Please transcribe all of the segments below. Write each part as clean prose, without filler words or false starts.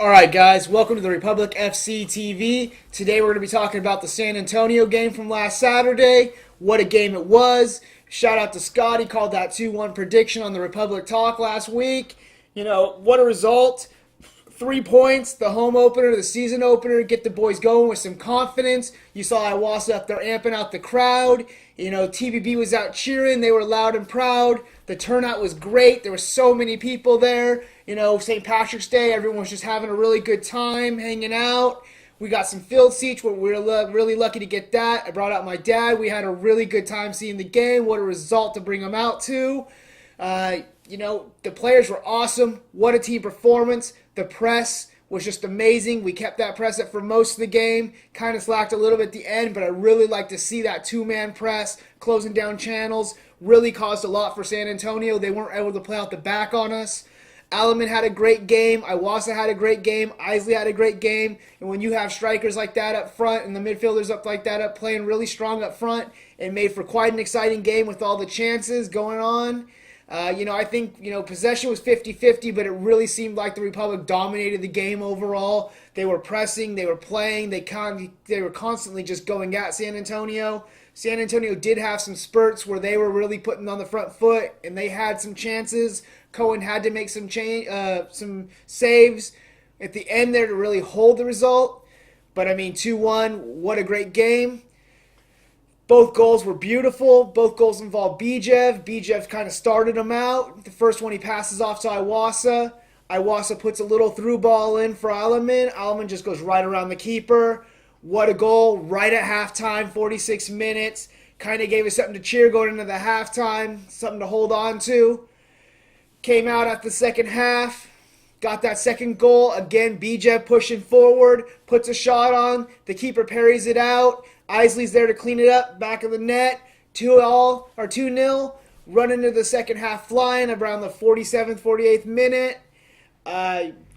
Alright guys, welcome to the Republic FC TV. Today we're going to be talking about the San Antonio game from last Saturday. What a game it was. Shout out to Scotty, called that 2-1 prediction on the Republic Talk last week. What a result. 3 points, the home opener, the season opener, get the boys going with some confidence. You saw Iwasa up there amping out the crowd. TVB was out cheering. They were loud and proud. The turnout was great. There were so many people there. St. Patrick's Day, everyone was just having a really good time, hanging out. We got some field seats. We were really lucky to get that. I brought out my dad. We had a really good time seeing the game. What a result to bring them out to. The players were awesome. What a team performance. The press was just amazing. We kept that press up for most of the game. Kind of slacked a little bit at the end, but I really like to see that two-man press, closing down channels. Really caused a lot for San Antonio. They weren't able to play out the back on us. Alaman had a great game. Iwasa had a great game. Isley had a great game. And when you have strikers like that up front and the midfielders up like that up playing really strong up front, it made for quite an exciting game with all the chances going on. I think, possession was 50-50, but it really seemed like the Republic dominated the game overall. They were pressing, they were playing, they were constantly just going at San Antonio. San Antonio did have some spurts where they were really putting on the front foot, and they had some chances. Cohen had to make some saves at the end there to really hold the result. But, 2-1, what a great game. Both goals were beautiful. Both goals involved Bijev. Bijev kind of started them out. The first one he passes off to Iwasa. Iwasa puts a little through ball in for Alaman. Alaman just goes right around the keeper. What a goal. Right at halftime, 46 minutes. Kind of gave us something to cheer going into the halftime. Something to hold on to. Came out at the second half. Got that second goal. Again, Bijev pushing forward. Puts a shot on. The keeper parries it out. Isley's there to clean it up, back of the net, 2-0, run into the second half flying around the 47th, 48th minute.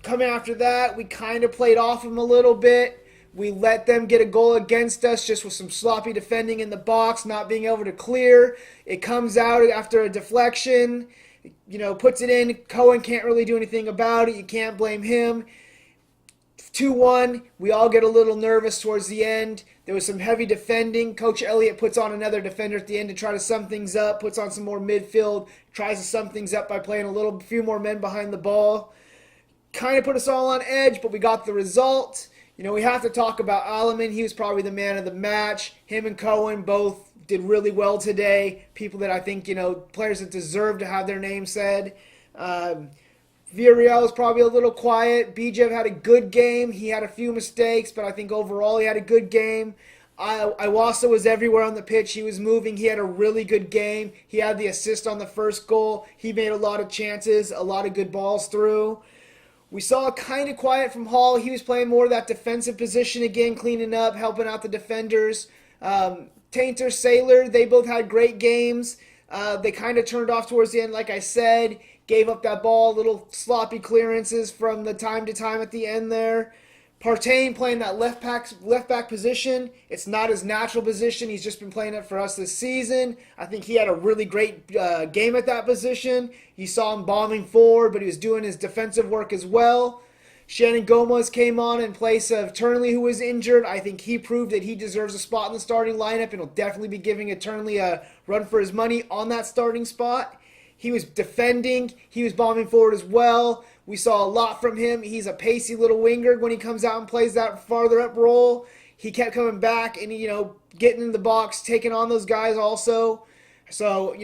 Coming after that, we kind of played off them a little bit. We let them get a goal against us just with some sloppy defending in the box, not being able to clear. It comes out after a deflection, puts it in. Cohen can't really do anything about it. You can't blame him. 2-1, we all get a little nervous towards the end. There was some heavy defending. Coach Elliott puts on another defender at the end to try to sum things up, puts on some more midfield, tries to sum things up by playing a few more men behind the ball. Kind of put us all on edge, but we got the result. We have to talk about Alaman. He was probably the man of the match. Him and Cohen both did really well today. People that I think, players that deserve to have their name said. Villarreal was probably a little quiet. Bijev had a good game. He had a few mistakes, but I think overall he had a good game. Iwasa was everywhere on the pitch. He was moving. He had a really good game. He had the assist on the first goal. He made a lot of chances, a lot of good balls through. We saw kind of quiet from Hall. He was playing more of that defensive position again, cleaning up, helping out the defenders. Tainter, Sailor, they both had great games. They kind of turned off towards the end, like I said. Gave up that ball, little sloppy clearances from the time to time at the end there. Partain playing that left back position. It's not his natural position. He's just been playing it for us this season. I think he had a really great game at that position. You saw him bombing forward, but he was doing his defensive work as well. Shannon Gomez came on in place of Turnley, who was injured. I think he proved that he deserves a spot in the starting lineup and will definitely be giving Turnley a run for his money on that starting spot. He was defending. He was bombing forward as well. We saw a lot from him. He's a pacey little winger when he comes out and plays that farther up role. He kept coming back and, getting in the box, taking on those guys also. So,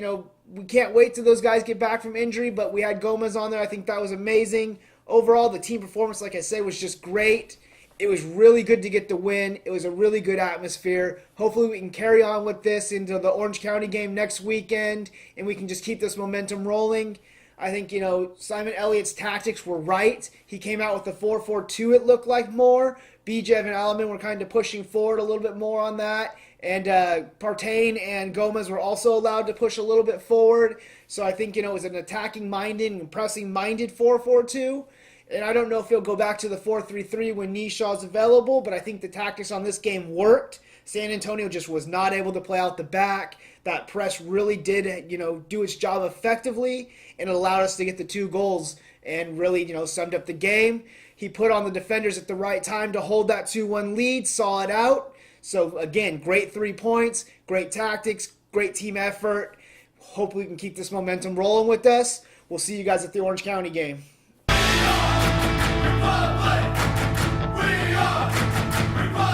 we can't wait till those guys get back from injury, but we had Gomez on there. I think that was amazing. Overall, the team performance, like I said, was just great. It was really good to get the win. It was a really good atmosphere. Hopefully we can carry on with this into the Orange County game next weekend, and we can just keep this momentum rolling. I think, Simon Elliott's tactics were right. He came out with the 4-4-2, it looked like more. Bijev and Alaman were kind of pushing forward a little bit more on that. And Partain and Gomez were also allowed to push a little bit forward. So I think, it was an attacking-minded and pressing-minded 4-4-2. And I don't know if he'll go back to the 4-3-3 when Nishaw's available, but I think the tactics on this game worked. San Antonio just was not able to play out the back. That press really did, do its job effectively, and it allowed us to get the 2 goals and really, summed up the game. He put on the defenders at the right time to hold that 2-1 lead, saw it out. So again, great 3 points, great tactics, great team effort. Hope we can keep this momentum rolling with us. We'll see you guys at the Orange County game. We are Republic! We are Republic!